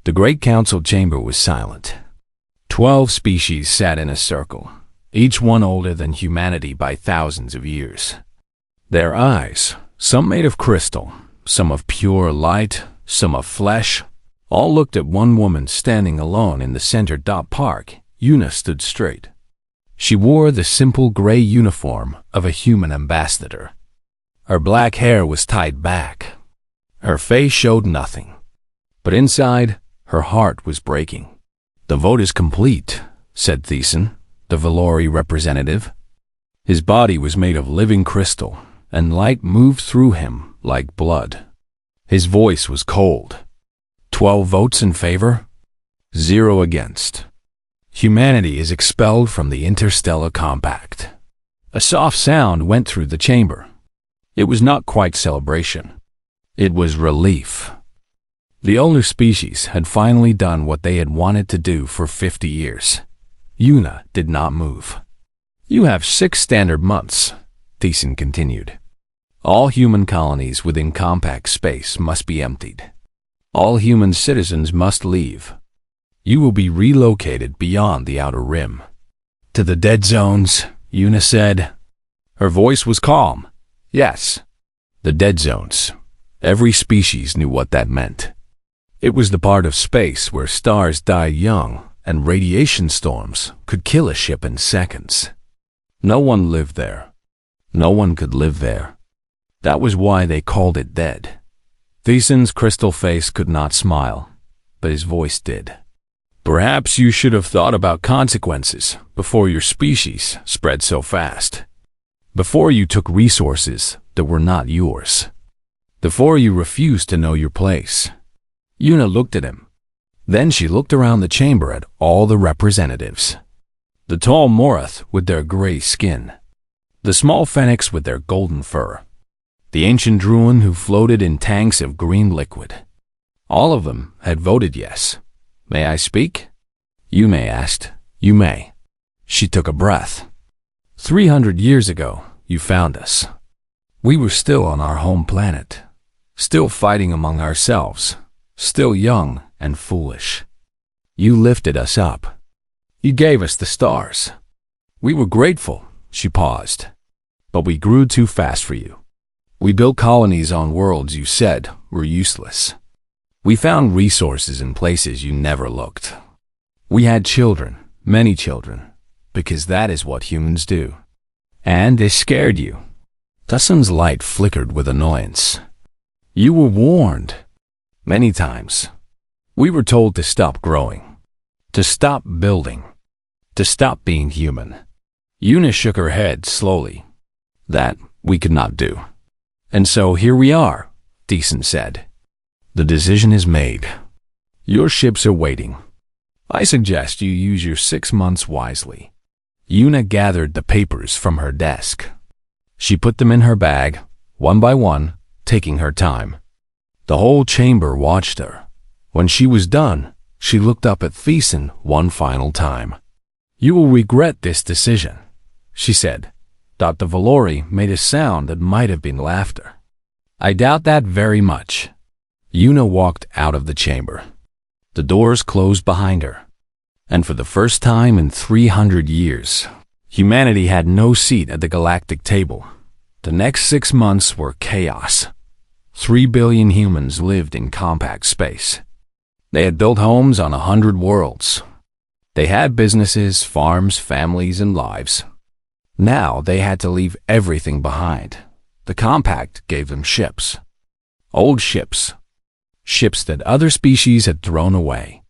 The great council chamber was silent. 12 species sat in a circle, each one older than humanity by thousands of years. Their eyes, some made of crystal, some of pure light, some of flesh, all looked at one woman standing alone in the center. Park. Una stood straight. She wore the simple gray uniform of a human ambassador. Her black hair was tied back. Her face showed nothing. But inside, her heart was breaking. "The vote is complete," said Thiessen, the Valori representative. His body was made of living crystal, and light moved through him like blood. His voice was cold. 12 votes in favor, 0 against. Humanity is expelled from the Interstellar Compact. A soft sound went through the chamber. It was not quite celebration. It was relief. The older species had finally done what they had wanted to do for 50 years. Una did not move. "You have 6 standard months," Thiessen continued. "All human colonies within compact space must be emptied. All human citizens must leave. You will be relocated beyond the outer rim." "To the dead zones," Una said. Her voice was calm. "Yes, the dead zones." Every species knew what that meant. It was the part of space where stars died young and radiation storms could kill a ship in seconds. No one lived there. No one could live there. That was why they called it dead. Thiessen's crystal face could not smile, but his voice did. "Perhaps you should have thought about consequences before your species spread so fast. Before you took resources that were not yours. Before you refused to know your place." Una looked at him. Then she looked around the chamber at all the representatives. The tall Morath with their gray skin. The small Phoenix with their golden fur. The ancient Druid who floated in tanks of green liquid. All of them had voted yes. "May I speak?" Una asked. "You may." She took a breath. 300 years ago, you found us. We were still on our home planet, still fighting among ourselves, still young and foolish. You lifted us up. You gave us the stars. We were grateful." She paused. "But we grew too fast for you. We built colonies on worlds you said were useless. We found resources in places you never looked. We had children, many children, because that is what humans do. And they scared you." Tussen's light flickered with annoyance. "You were warned. Many times. We were told to stop growing, to stop building, to stop being human." Una shook her head slowly. "That we could not do. And so here we are," Thiessen said. "The decision is made. Your ships are waiting. I suggest you use your 6 months wisely." Una gathered the papers from her desk. She put them in her bag, one by one, taking her time. The whole chamber watched her. When she was done, she looked up at Thiessen one final time. "You will regret this decision," she said. The Valori made a sound that might have been laughter. "I doubt that very much." Una walked out of the chamber. The doors closed behind her. And for the first time in 300 years, humanity had no seat at the galactic table. The next 6 months were chaos. 3 billion humans lived in compact space. They had built homes on 100 worlds. They had businesses, farms, families, and lives. Now they had to leave everything behind. The compact gave them ships. Old ships. Ships that other species had thrown away.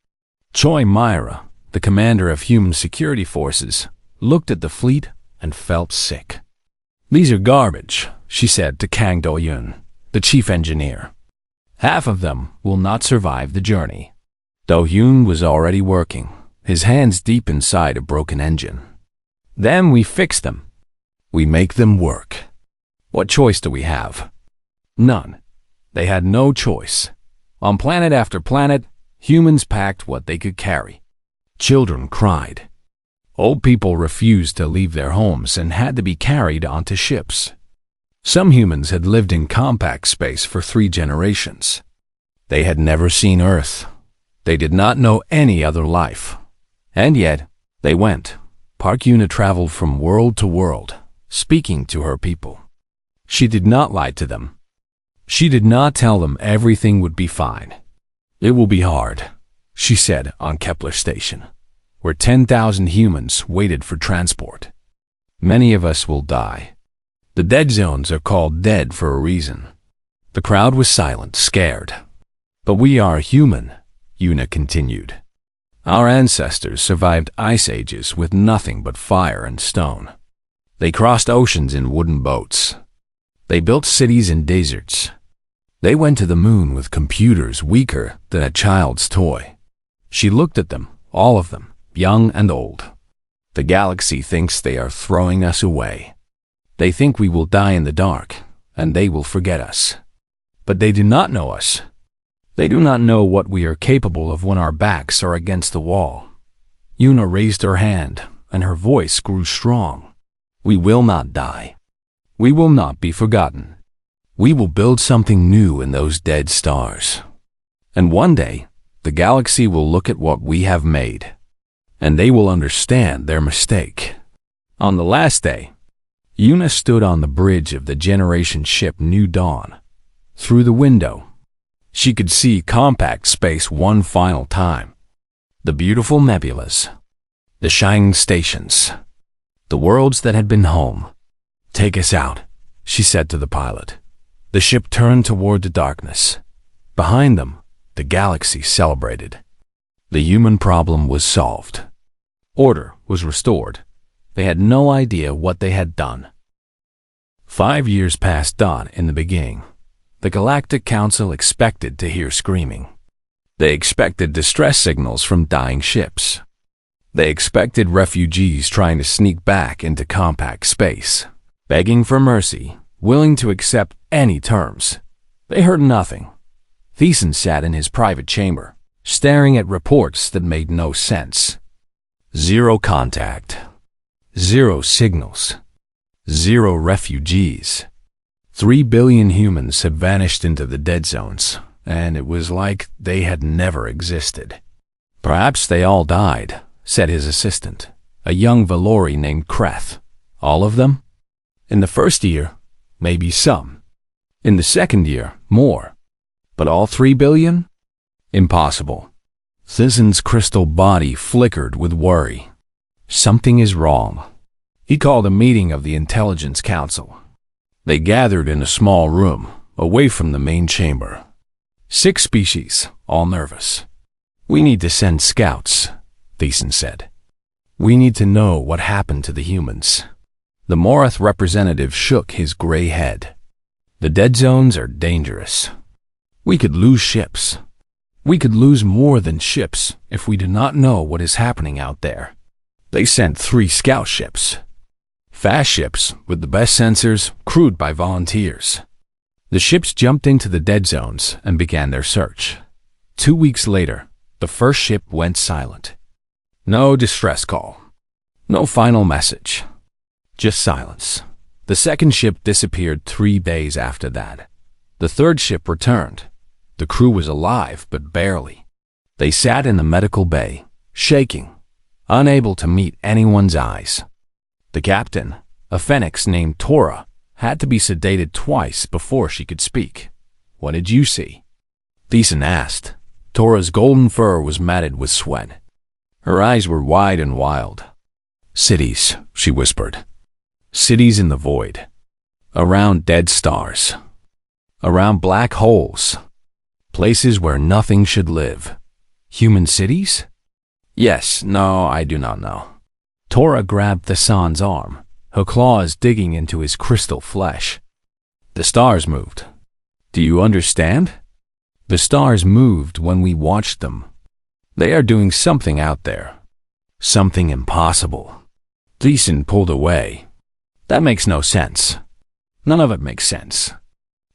Choi Myra, the commander of human security forces, looked at the fleet and felt sick. "These are garbage," she said to Kang Do-yun, the chief engineer. "Half of them will not survive the journey." Do-hyun was already working, his hands deep inside a broken engine. "Then we fix them. We make them work. What choice do we have?" None. They had no choice. On planet after planet, humans packed what they could carry. Children cried. Old people refused to leave their homes and had to be carried onto ships. Some humans had lived in compact space for 3 generations. They had never seen Earth. They did not know any other life. And yet, they went. Park Yuna traveled from world to world, speaking to her people. She did not lie to them. She did not tell them everything would be fine. It will be hard, she said on Kepler Station, where 10,000 humans waited for transport. Many of us will die. The dead zones are called dead for a reason. The crowd was silent, scared. But we are human, Yuna continued. Our ancestors survived ice ages with nothing but fire and stone. They crossed oceans in wooden boats. They built cities in deserts. They went to the moon with computers weaker than a child's toy. She looked at them, all of them, young and old. The galaxy thinks they are throwing us away. They think we will die in the dark, and they will forget us. But they do not know us. They do not know what we are capable of when our backs are against the wall. Yuna raised her hand, and her voice grew strong. We will not die. We will not be forgotten. We will build something new in those dead stars. And one day, the galaxy will look at what we have made, and they will understand their mistake. On the last day, Yuna stood on the bridge of the generation ship New Dawn. Through the window, she could see compact space one final time. The beautiful nebulas, the shining stations, the worlds that had been home. Take us out, she said to the pilot. The ship turned toward the darkness. Behind them, the galaxy celebrated. The human problem was solved. Order was restored. They had no idea what they had done. 5 years passed on in the beginning. The Galactic Council expected to hear screaming. They expected distress signals from dying ships. They expected refugees trying to sneak back into compact space, begging for mercy, willing to accept any terms. They heard nothing. Thiessen sat in his private chamber, staring at reports that made no sense. 0 contact. 0 signals. 0 refugees. 3 billion humans had vanished into the dead zones, and it was like they had never existed. Perhaps they all died, said his assistant, a young Valori named Kreth. All of them? In the first year, maybe some. In the second year, more. But all 3 billion? Impossible. Thiesen's crystal body flickered with worry. Something is wrong. He called a meeting of the Intelligence Council. They gathered in a small room, away from the main chamber. 6 species, all nervous. We need to send scouts, Thiessen said. We need to know what happened to the humans. The Morath representative shook his gray head. The dead zones are dangerous. We could lose ships. We could lose more than ships if we do not know what is happening out there. They sent 3 scout ships. Fast ships with the best sensors, crewed by volunteers. The ships jumped into the dead zones and began their search. 2 weeks later, the first ship went silent. No distress call. No final message. Just silence. The second ship disappeared 3 days after that. The third ship returned. The crew was alive, but barely. They sat in the medical bay, shaking, unable to meet anyone's eyes. The captain, a phoenix named Tora, had to be sedated twice before she could speak. What did you see? Thiessen asked. Tora's golden fur was matted with sweat. Her eyes were wide and wild. Cities, she whispered. Cities in the void. Around dead stars. Around black holes. Places where nothing should live. Human cities? Yes, no, I do not know. Tora grabbed Thiesen's arm, her claws digging into his crystal flesh. The stars moved. Do you understand? The stars moved when we watched them. They are doing something out there. Something impossible. Thiessen pulled away. That makes no sense. None of it makes sense.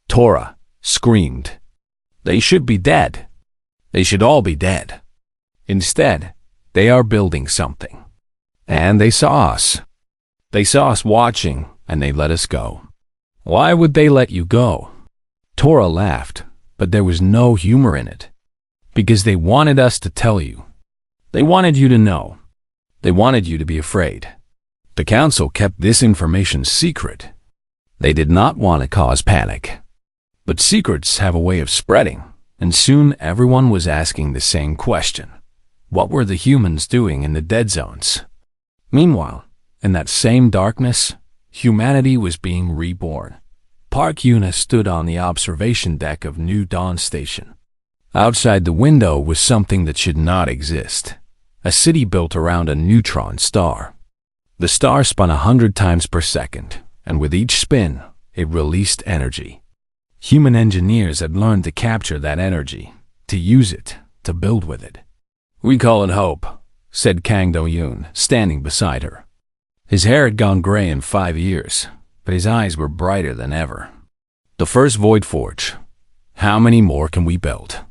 Tora screamed. They should be dead. They should all be dead. Instead, they are building something. And they saw us. They saw us watching, and they let us go. Why would they let you go? Tora laughed, but there was no humor in it. Because they wanted us to tell you. They wanted you to know. They wanted you to be afraid. The council kept this information secret. They did not want to cause panic. But secrets have a way of spreading, and soon everyone was asking the same question. What were the humans doing in the dead zones? Meanwhile, in that same darkness, humanity was being reborn. Park Yuna stood on the observation deck of New Dawn Station. Outside the window was something that should not exist. A city built around a neutron star. The star spun 100 times per second, and with each spin, it released energy. Human engineers had learned to capture that energy, to use it, to build with it. "We call it hope," said Kang Do-yoon, standing beside her. His hair had gone gray in 5 years, but his eyes were brighter than ever. "The first Void Forge. How many more can we build?"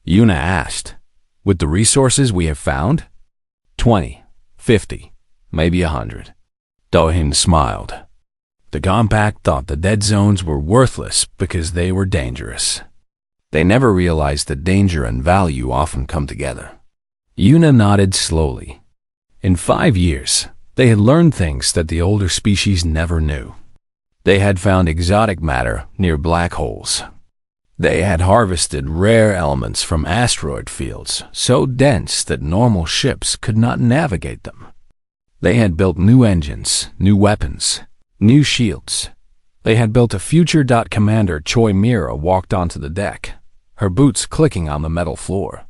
Yuna asked. "With the resources we have found?" 20, 50, maybe 100. Do-hyun smiled. The Compact thought the dead zones were worthless because they were dangerous. They never realized that danger and value often come together. Yuna nodded slowly. In 5 years, they had learned things that the older species never knew. They had found exotic matter near black holes. They had harvested rare elements from asteroid fields so dense that normal ships could not navigate them. They had built new engines, new weapons, new shields. They had built a future. Commander Choi Mira walked onto the deck, her boots clicking on the metal floor.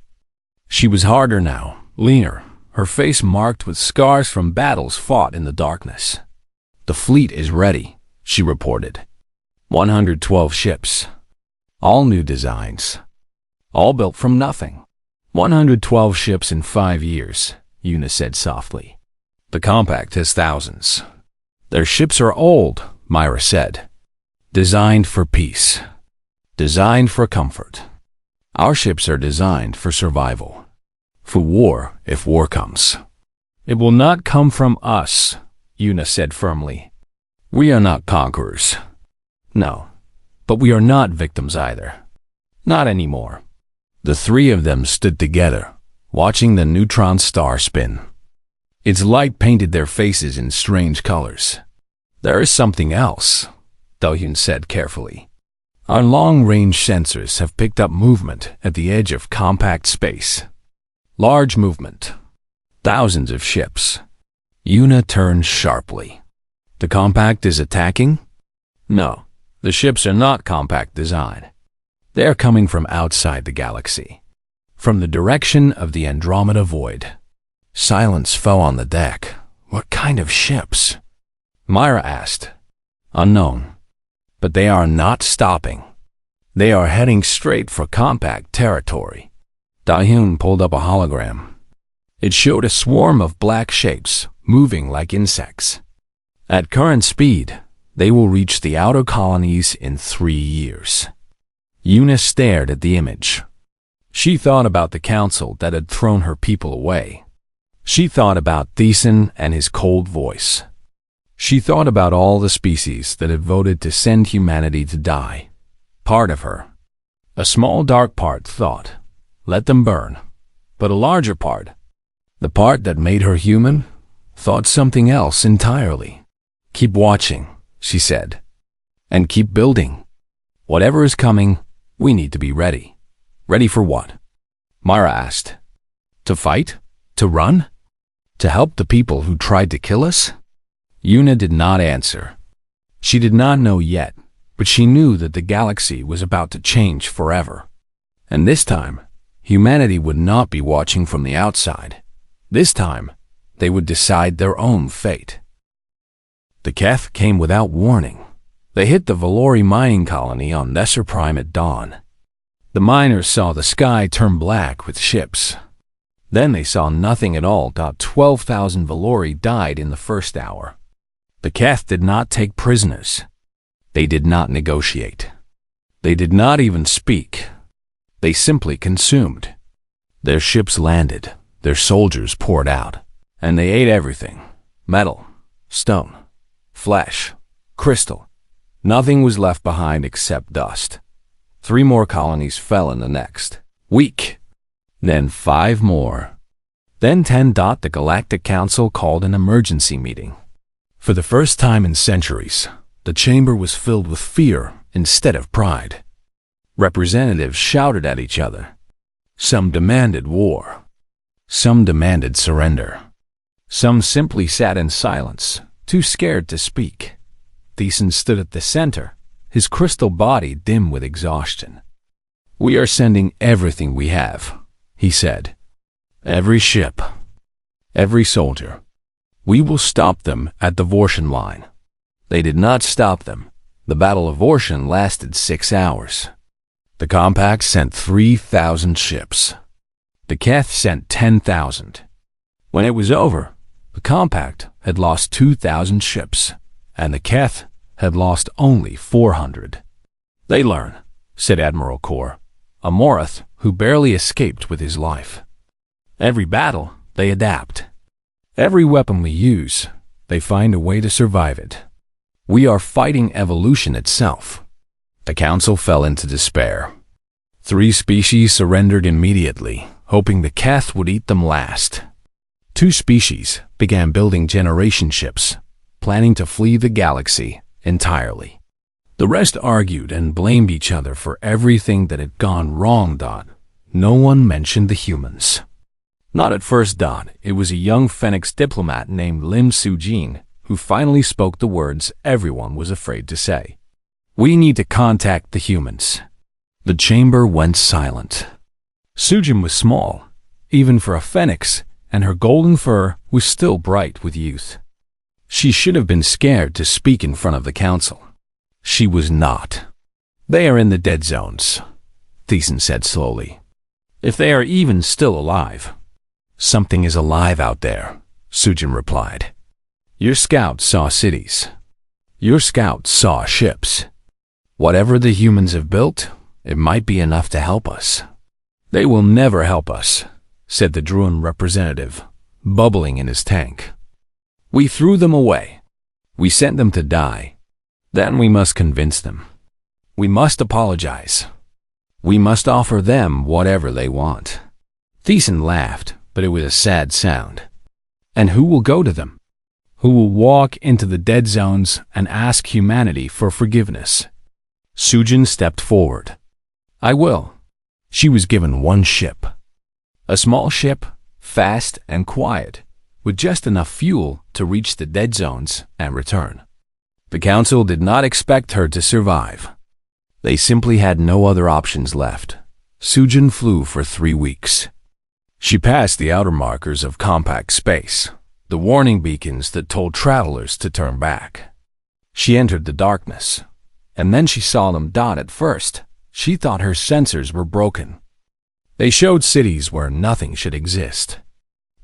She was harder now, leaner, her face marked with scars from battles fought in the darkness. "The fleet is ready," she reported. 112 ships. All new designs. All built from nothing. 112 ships in 5 years, Yuna said softly. The Compact has thousands. Their ships are old, Myra said. Designed for peace. Designed for comfort. Our ships are designed for survival. For war, if war comes. It will not come from us, Yuna said firmly. We are not conquerors. No, but we are not victims either. Not anymore. The three of them stood together, watching the neutron star spin. Its light painted their faces in strange colors. There is something else, Do-hyun said carefully. Our long-range sensors have picked up movement at the edge of compact space. Large movement. Thousands of ships. Yuna turned sharply. The Compact is attacking? No, the ships are not compact design. They are coming from outside the galaxy. From the direction of the Andromeda Void. Silence fell on the deck. What kind of ships? Myra asked. Unknown. But they are not stopping. They are heading straight for compact territory. Do-hyun pulled up a hologram. It showed a swarm of black shapes, moving like insects. At current speed, they will reach the outer colonies in 3 years. Yuna stared at the image. She thought about the council that had thrown her people away. She thought about Thiessen and his cold voice. She thought about all the species that had voted to send humanity to die. Part of her, a small dark part, thought, let them burn. But a larger part, the part that made her human, thought something else entirely. Keep watching, she said, and keep building. Whatever is coming, we need to be ready. Ready for what? Myra asked. To fight? To run? To help the people who tried to kill us? Yuna did not answer. She did not know yet, but she knew that the galaxy was about to change forever. And this time, humanity would not be watching from the outside. This time, they would decide their own fate. The Keth came without warning. They hit the Valori mining colony on Nesser Prime at dawn. The miners saw the sky turn black with ships. Then they saw nothing at all. 12,000 Valori died in the first hour. The Keth did not take prisoners. They did not negotiate. They did not even speak. They simply consumed. Their ships landed, their soldiers poured out, and they ate everything. Metal, stone, flesh, crystal. Nothing was left behind except dust. 3 more colonies fell in the next week. Then 5 more. Then 10. The Galactic Council called an emergency meeting. For the first time in centuries, the chamber was filled with fear instead of pride. Representatives shouted at each other. Some demanded war. Some demanded surrender. Some simply sat in silence, too scared to speak. Thiessen stood at the center, his crystal body dim with exhaustion. "We are sending everything we have," he said. "Every ship, every soldier. We will stop them at the Vortian line." They did not stop them. The Battle of Vortian lasted 6 hours. The Compact sent 3,000 ships. The Keth sent 10,000. When it was over, the Compact had lost 2,000 ships, and the Keth had lost only 400. "They learn," said Admiral Kor, a Morath who barely escaped with his life. "Every battle, they adapt. Every weapon we use, they find a way to survive it. We are fighting evolution itself." The Council fell into despair. 3 species surrendered immediately, hoping the Keth would eat them last. 2 species began building generation ships, planning to flee the galaxy entirely. The rest argued and blamed each other for everything that had gone wrong. No one mentioned the humans. Not at first. It was a young Phoenix diplomat named Lim Sujin who finally spoke the words everyone was afraid to say. "We need to contact the humans." The chamber went silent. Sujin was small, even for a Phoenix, and her golden fur was still bright with youth. She should have been scared to speak in front of the council. She was not. "They are in the dead zones," Thiessen said slowly. "If they are even still alive." "Something is alive out there," Sujin replied. "Your scouts saw cities. Your scouts saw ships. Whatever the humans have built, it might be enough to help us." "They will never help us," said the Druin representative, bubbling in his tank. "We threw them away. We sent them to die. Then we must convince them. We must apologize. We must offer them whatever they want." Thiessen laughed, but it was a sad sound. "And who will go to them? Who will walk into the dead zones and ask humanity for forgiveness?" Sujin stepped forward. "I will." She was given 1 ship. A small ship, fast and quiet, with just enough fuel to reach the dead zones and return. The council did not expect her to survive. They simply had no other options left. Sujin flew for 3 weeks. She passed the outer markers of compact space, the warning beacons that told travelers to turn back. She entered the darkness, and then she saw them. At first, she thought her sensors were broken. They showed cities where nothing should exist.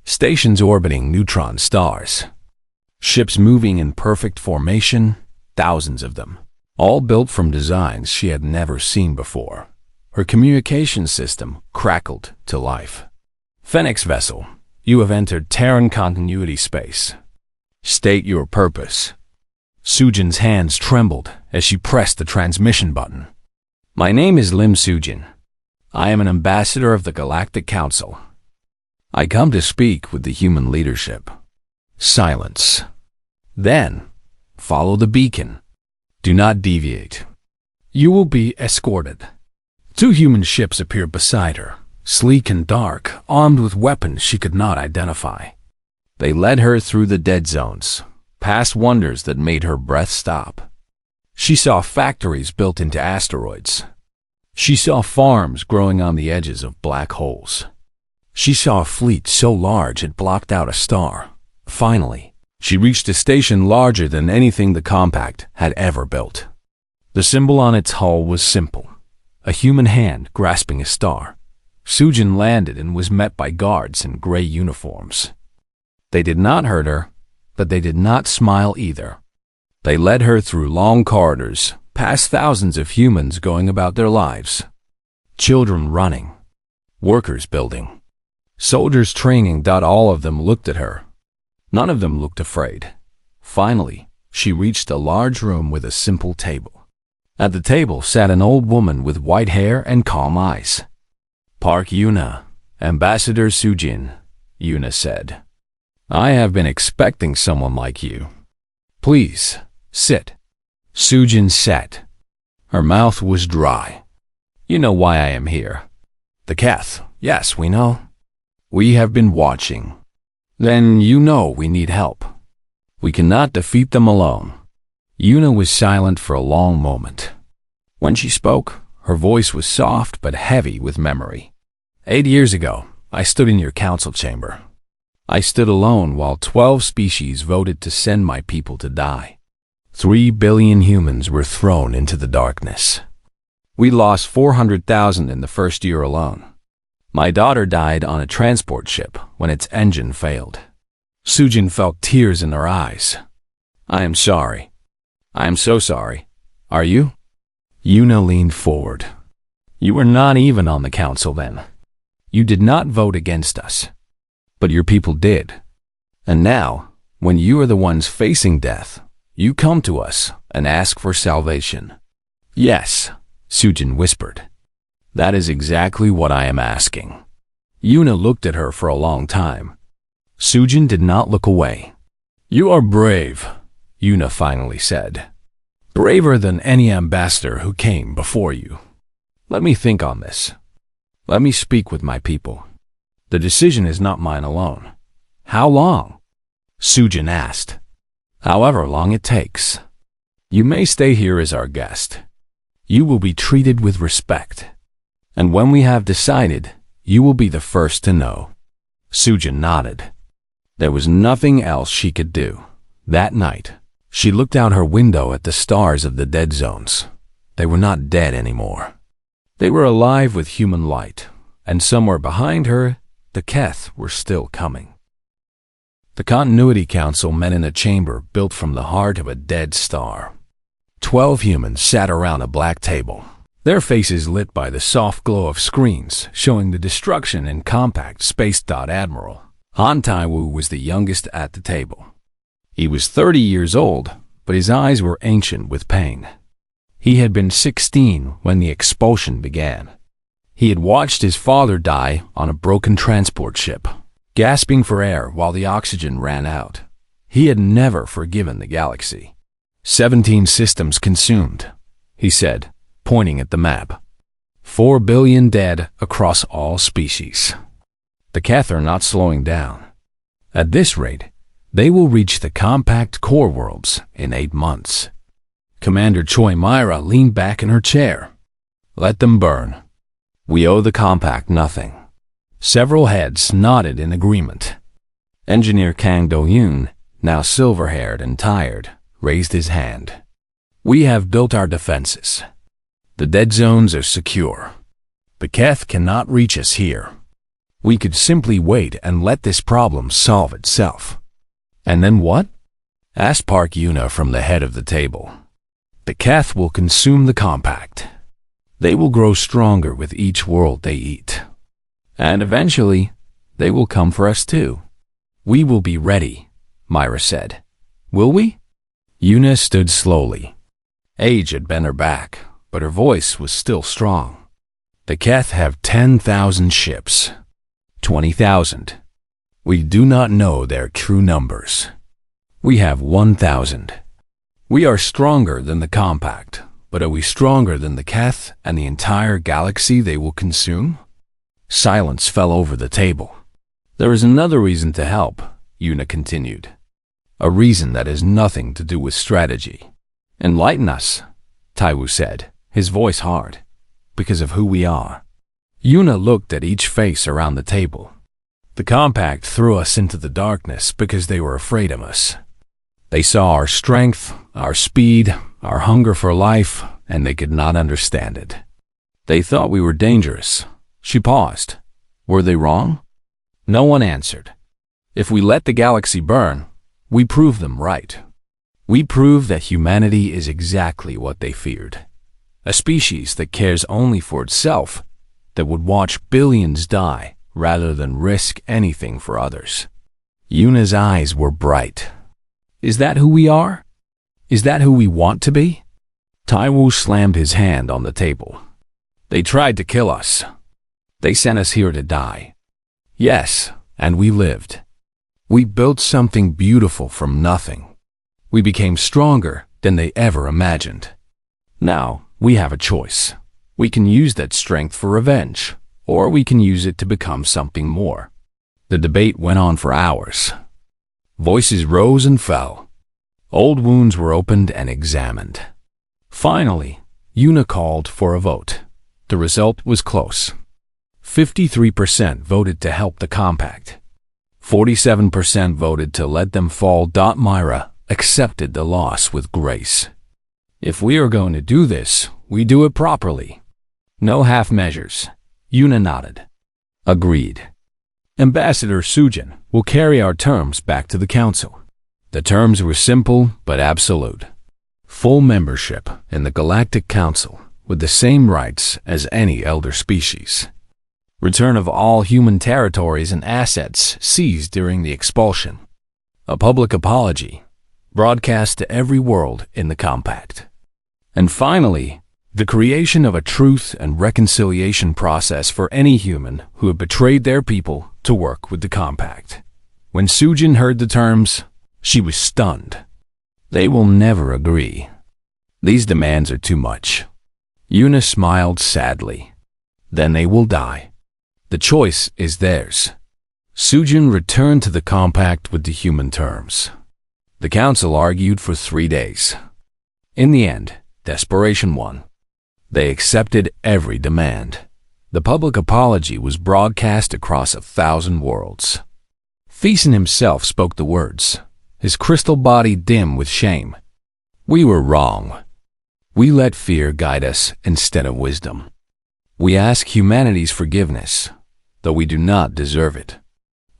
Stations orbiting neutron stars. Ships moving in perfect formation, thousands of them, all built from designs she had never seen before. Her communication system crackled to life. "Phoenix vessel, you have entered Terran continuity space. State your purpose." Sujin's hands trembled as she pressed the transmission button. "My name is Lim Sujin. I am an ambassador of the Galactic Council. I come to speak with the human leadership." Silence. "Then, follow the beacon. Do not deviate. You will be escorted." 2 human ships appeared beside her, sleek and dark, armed with weapons she could not identify. They led her through the dead zones, past wonders that made her breath stop. She saw factories built into asteroids. She saw farms growing on the edges of black holes. She saw a fleet so large it blocked out a star. Finally, she reached a station larger than anything the Compact had ever built. The symbol on its hull was simple, a human hand grasping a star. Sujin landed and was met by guards in gray uniforms. They did not hurt her, but they did not smile either. They led her through long corridors, past thousands of humans going about their lives. Children running, workers building, soldiers training. All of them looked at her. None of them looked afraid. Finally, she reached a large room with a simple table. At the table sat an old woman with white hair and calm eyes. "Park Yuna, Ambassador Sujin, Yuna said. I have been expecting someone like you. Please, sit. Sujin sat. Her mouth was dry. You know why I am here. The Keth, yes, we know. We have been watching. Then you know we need help. We cannot defeat them alone. Yuna was silent for a long moment. When she spoke, her voice was soft but heavy with memory. 8 years ago, I stood in your council chamber. I stood alone while 12 species voted to send my people to die. 3 billion humans were thrown into the darkness. We lost 400,000 in the first year alone. My daughter died on a transport ship when its engine failed. Sujin felt tears in her eyes. I am sorry. I am so sorry. Are you? Yuna leaned forward. You were not even on the council then. You did not vote against us. But your people did. And now, when you are the ones facing death, you come to us and ask for salvation. Yes, Sujin whispered. That is exactly what I am asking. Yuna looked at her for a long time. Sujin did not look away. You are brave, Yuna finally said. Braver than any ambassador who came before you. Let me think on this. Let me speak with my people. The decision is not mine alone. How long? Sujin asked. However long it takes. You may stay here as our guest. You will be treated with respect. And when we have decided, you will be the first to know. Sujin nodded. There was nothing else she could do. That night, she looked out her window at the stars of the dead zones. They were not dead anymore. They were alive with human light, and somewhere behind her, the Keth were still coming. The Continuity Council met in a chamber built from the heart of a dead star. 12 humans sat around a black table, their faces lit by the soft glow of screens showing the destruction in compact space. Admiral Han Taiwu was the youngest at the table. He was 30 years old, but his eyes were ancient with pain. He had been 16 when the expulsion began. He had watched his father die on a broken transport ship, gasping for air while the oxygen ran out. He had never forgiven the galaxy. 17 systems consumed, he said, pointing at the map. 4 billion dead across all species. The Keth are not slowing down. At this rate, they will reach the compact core worlds in 8 months. Commander Choi Myra leaned back in her chair. Let them burn. We owe the compact nothing. Several heads nodded in agreement. Engineer Kang Do-yoon, now silver-haired and tired, raised his hand. We have built our defenses. The dead zones are secure. The Keth cannot reach us here. We could simply wait and let this problem solve itself. And then what? Asked Park Yuna from the head of the table. The Keth will consume the compact. They will grow stronger with each world they eat. And eventually, they will come for us too. We will be ready, Myra said. Will we? Yuna stood slowly. Age had bent her back, but her voice was still strong. The Keth have 10,000 ships. 20,000. We do not know their true numbers. We have 1,000. We are stronger than the compact, but are we stronger than the Keth and the entire galaxy they will consume? Silence fell over the table. There is another reason to help, Yuna continued. A reason that has nothing to do with strategy. Enlighten us, Taiwu said, his voice hard. Because of who we are. Yuna looked at each face around the table. The compact threw us into the darkness because they were afraid of us. They saw our strength, our speed, our hunger for life, and they could not understand it. They thought we were dangerous. She paused. Were they wrong? No one answered. If we let the galaxy burn, we prove them right. We prove that humanity is exactly what they feared. A species that cares only for itself, that would watch billions die rather than risk anything for others. Yuna's eyes were bright. Is that who we are? Is that who we want to be? Taiwu slammed his hand on the table. They tried to kill us. They sent us here to die. Yes, and we lived. We built something beautiful from nothing. We became stronger than they ever imagined. Now, we have a choice. We can use that strength for revenge, or we can use it to become something more. The debate went on for hours. Voices rose and fell. Old wounds were opened and examined. Finally, Una called for a vote. The result was close. 53% voted to help the compact. 47% voted to let them fall. Myra accepted the loss with grace. If we are going to do this, we do it properly. No half measures. Una nodded. Agreed. Ambassador Sujin will carry our terms back to the council. The terms were simple but absolute. Full membership in the Galactic Council with the same rights as any elder species. Return of all human territories and assets seized during the expulsion. A public apology, broadcast to every world in the compact. And finally, the creation of a truth and reconciliation process for any human who had betrayed their people to work with the compact. When Sujin heard the terms, she was stunned. They will never agree. These demands are too much. Una smiled sadly. Then they will die. The choice is theirs. Sujin returned to the compact with the human terms. The council argued for 3 days. In the end, desperation won. They accepted every demand. The public apology was broadcast across 1,000 worlds. Thiessen himself spoke the words, his crystal body dim with shame. We were wrong. We let fear guide us instead of wisdom. We ask humanity's forgiveness, though we do not deserve it.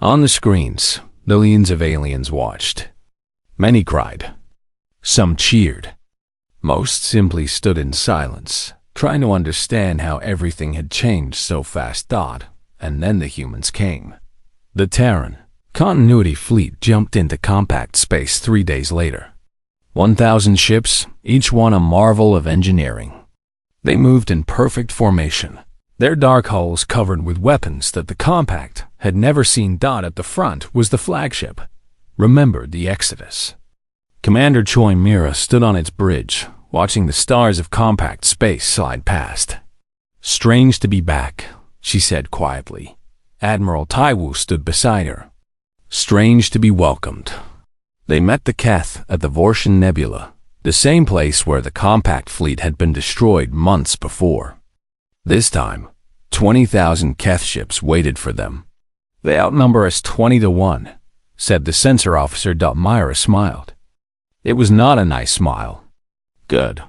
On the screens, millions of aliens watched. Many cried. Some cheered. Most simply stood in silence, trying to understand how everything had changed so fast. And then the humans came. The Terran Continuity Fleet jumped into compact space 3 days later. 1,000 ships, each one a marvel of engineering. They moved in perfect formation, their dark hulls covered with weapons that the compact had never seen. At the front was the flagship, remembered the Exodus. Commander Choi Mira stood on its bridge, watching the stars of compact space slide past. Strange to be back, she said quietly. Admiral Taiwu stood beside her. Strange to be welcomed. They met the Keth at the Vortian Nebula, the same place where the compact fleet had been destroyed months before. This time, 20,000 Keth ships waited for them. They outnumber us 20-1, said the censor officer. Myra smiled. It was not a nice smile. Good.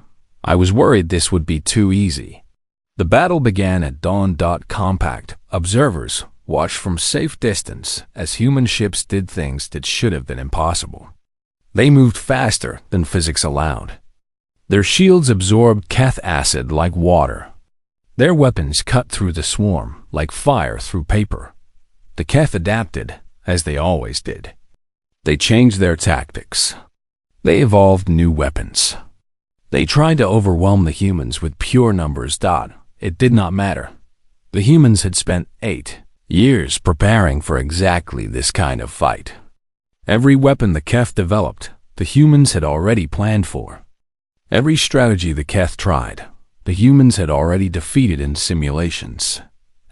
I was worried this would be too easy. The battle began at dawn. Compact observers watched from safe distance as human ships did things that should have been impossible. They moved faster than physics allowed. Their shields absorbed Keth acid like water. Their weapons cut through the swarm like fire through paper. The Keth adapted, as they always did. They changed their tactics. They evolved new weapons. They tried to overwhelm the humans with pure numbers. It did not matter. The humans had spent 8 years preparing for exactly this kind of fight. Every weapon the Keth developed, the humans had already planned for. Every strategy the Keth tried, the humans had already defeated in simulations.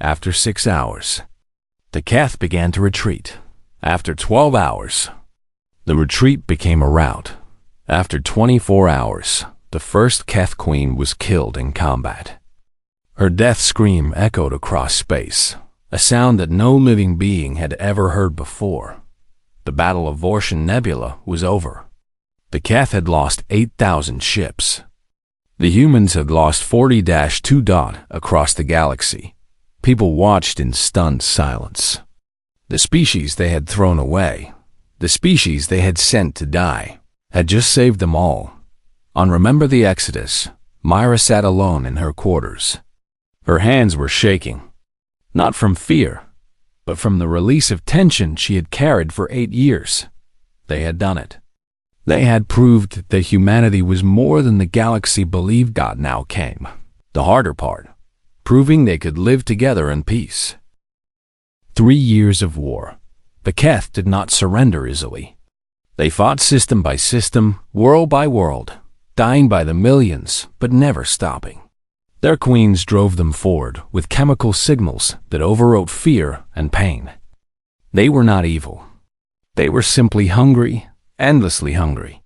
After 6 hours, the Keth began to retreat. After 12 hours, the retreat became a rout. After 24 hours, the first Keth Queen was killed in combat. Her death scream echoed across space, a sound that no living being had ever heard before. The Battle of Vortian Nebula was over. The Keth had lost 8,000 ships. The humans had lost 40-2. Across the galaxy. People watched in stunned silence. The species they had thrown away, the species they had sent to die, had just saved them all. On Remember the Exodus, Myra sat alone in her quarters. Her hands were shaking. Not from fear, but from the release of tension she had carried for 8 years. They had done it. They had proved that humanity was more than the galaxy believed. Now came the harder part, proving they could live together in peace. 3 years of war. The Keth did not surrender easily. They fought system by system, world by world, dying by the millions, but never stopping. Their queens drove them forward with chemical signals that overwrote fear and pain. They were not evil. They were simply hungry, endlessly hungry.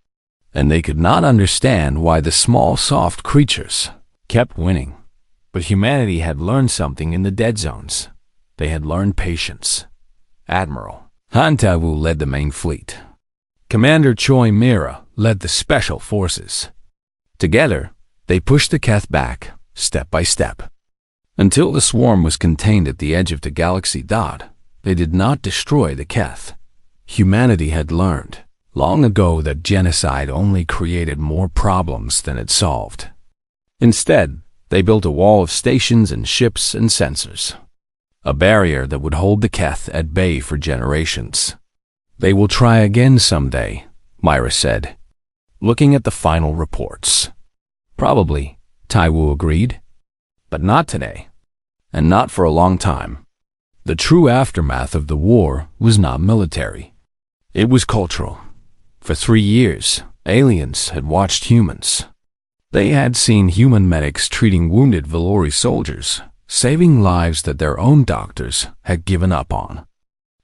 And they could not understand why the small, soft creatures kept winning. But humanity had learned something in the dead zones. They had learned patience. Admiral Han Tawu led the main fleet. Commander Choi Mira led the special forces. Together, they pushed the Keth back, step by step. Until the swarm was contained at the edge of the galaxy dot, they did not destroy the Keth. Humanity had learned long ago that genocide only created more problems than it solved. Instead, they built a wall of stations and ships and sensors, a barrier that would hold the Keth at bay for generations. They will try again someday, Myra said, looking at the final reports. Probably, Taiwu agreed. But not today, and not for a long time. The true aftermath of the war was not military. It was cultural. For 3 years, aliens had watched humans. They had seen human medics treating wounded Valori soldiers, saving lives that their own doctors had given up on.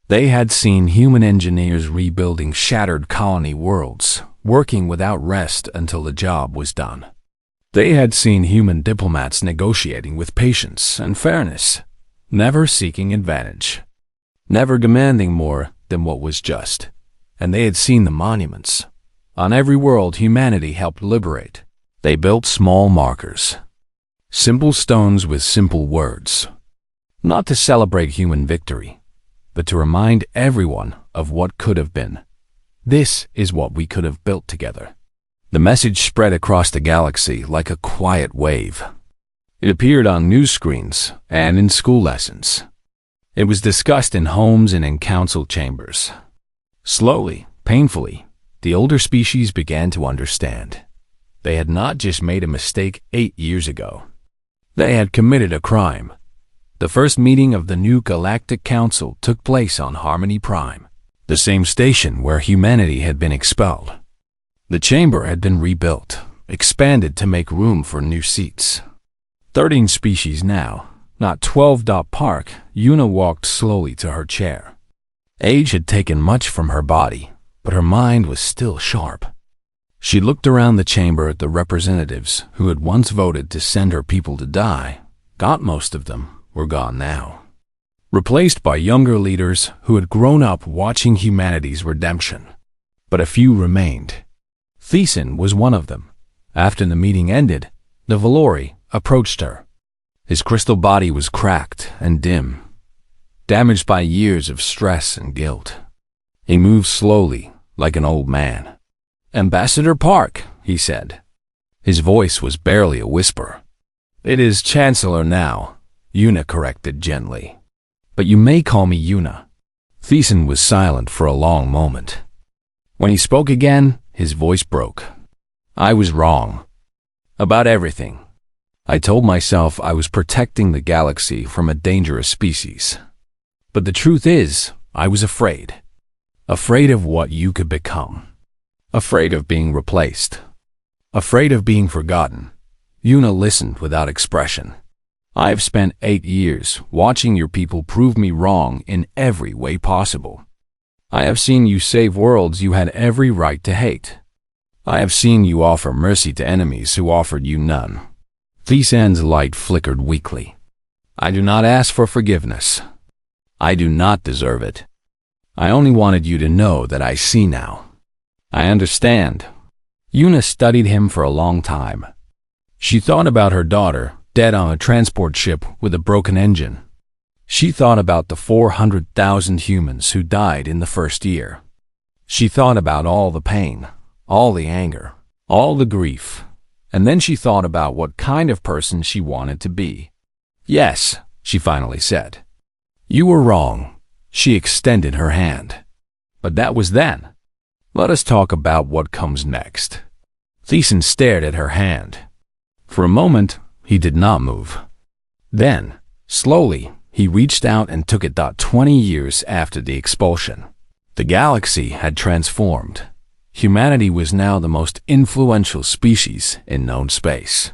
They had seen human engineers rebuilding shattered colony worlds, working without rest until the job was done. They had seen human diplomats negotiating with patience and fairness, never seeking advantage, never demanding more than what was just. And they had seen the monuments. On every world humanity helped liberate. They built small markers, simple stones with simple words, not to celebrate human victory, but to remind everyone of what could have been. This is what we could have built together. The message spread across the galaxy like a quiet wave. It appeared on news screens and in school lessons. It was discussed in homes and in council chambers. Slowly, painfully, the older species began to understand. They had not just made a mistake 8 years ago. They had committed a crime. The first meeting of the new Galactic Council took place on Harmony Prime, the same station where humanity had been expelled. The chamber had been rebuilt, expanded to make room for new seats. 13 species now, not 12. Park, Yuna walked slowly to her chair. Age had taken much from her body, but her mind was still sharp. She looked around the chamber at the representatives who had once voted to send her people to die. Most of them were gone now, replaced by younger leaders who had grown up watching humanity's redemption. But a few remained. Thiessen was one of them. After the meeting ended, the Valori approached her. His crystal body was cracked and dim, damaged by years of stress and guilt. He moved slowly, like an old man. "Ambassador Park," he said. His voice was barely a whisper. "It is Chancellor now," Yuna corrected gently. "But you may call me Yuna." Thiessen was silent for a long moment. When he spoke again, his voice broke. "I was wrong. About everything. I told myself I was protecting the galaxy from a dangerous species. But the truth is, I was afraid. Afraid of what you could become. Afraid of being replaced. Afraid of being forgotten." Yuna listened without expression. "I have spent 8 years watching your people prove me wrong in every way possible. I have seen you save worlds you had every right to hate. I have seen you offer mercy to enemies who offered you none." Thiessen's light flickered weakly. "I do not ask for forgiveness. I do not deserve it. I only wanted you to know that I see now. I understand." Yuna studied him for a long time. She thought about her daughter, dead on a transport ship with a broken engine. She thought about the 400,000 humans who died in the first year. She thought about all the pain, all the anger, all the grief, and then she thought about what kind of person she wanted to be. "Yes," she finally said. "You were wrong." She extended her hand. "But that was then. Let us talk about what comes next." Thiessen stared at her hand. For a moment, he did not move. Then, slowly, He reached out and took it. 20 years after the expulsion, the galaxy had transformed. Humanity was now the most influential species in known space.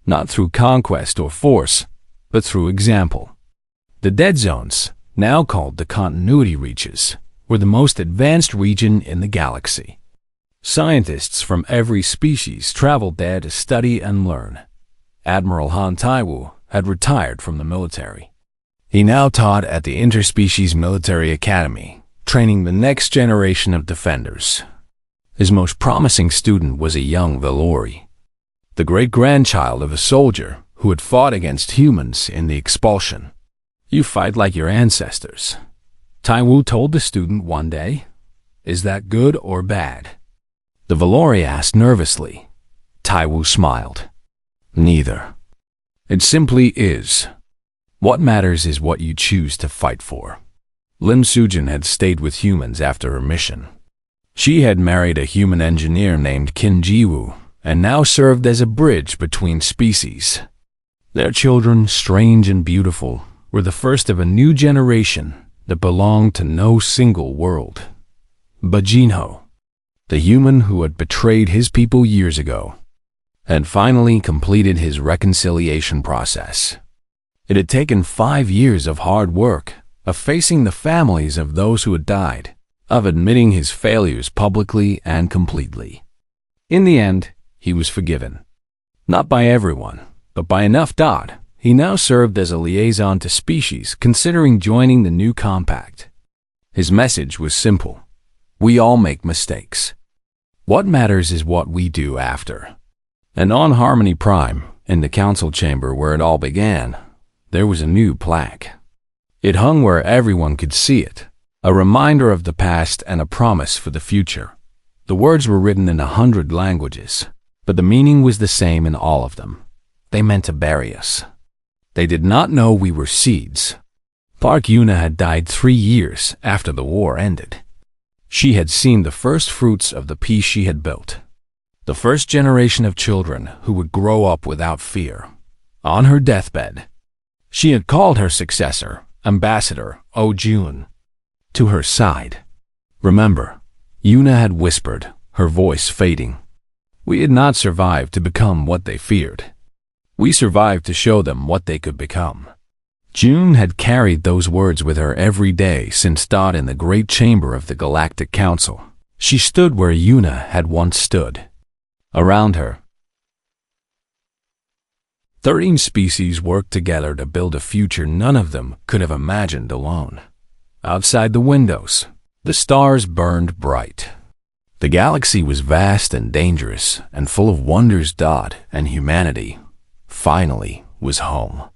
Not through conquest or force, but through example. The dead zones, now called the continuity reaches, were the most advanced region in the galaxy. Scientists from every species traveled there to study and learn. Admiral Han Taiwu had retired from the military. He now taught at the Interspecies Military Academy, training the next generation of defenders. His most promising student was a young Valori, the great-grandchild of a soldier who had fought against humans in the expulsion. "You fight like your ancestors," Taiwu told the student one day. "Is that good or bad?" The Valori asked nervously. Taiwu smiled. "Neither. It simply is. What matters is what you choose to fight for." Lim Sujin had stayed with humans after her mission. She had married a human engineer named Qin Jiwu and now served as a bridge between species. Their children, strange and beautiful, were the first of a new generation that belonged to no single world. But Jinho, the human who had betrayed his people years ago, had finally completed his reconciliation process. It had taken 5 years of hard work, of facing the families of those who had died, of admitting his failures publicly and completely. In the end, he was forgiven. Not by everyone, but by enough. He now served as a liaison to species considering joining the new compact. His message was simple. We all make mistakes. What matters is what we do after. And on Harmony Prime, in the council chamber where it all began, there was a new plaque. It hung where everyone could see it, a reminder of the past and a promise for the future. The words were written in 100 languages, but the meaning was the same in all of them. They meant to bury us. They did not know we were seeds. Park Yuna had died 3 years after the war ended. She had seen the first fruits of the peace she had built. The first generation of children who would grow up without fear. On her deathbed, she had called her successor, Ambassador Oh Jun, to her side. "Remember," Yuna had whispered, her voice fading. "We had not survived to become what they feared. We survived to show them what they could become." June had carried those words with her every day since in the great chamber of the Galactic Council. She stood where Yuna had once stood. Around her, 13 species worked together to build a future none of them could have imagined alone. Outside the windows, the stars burned bright. The galaxy was vast and dangerous and full of wonders. And humanity, finally, was home.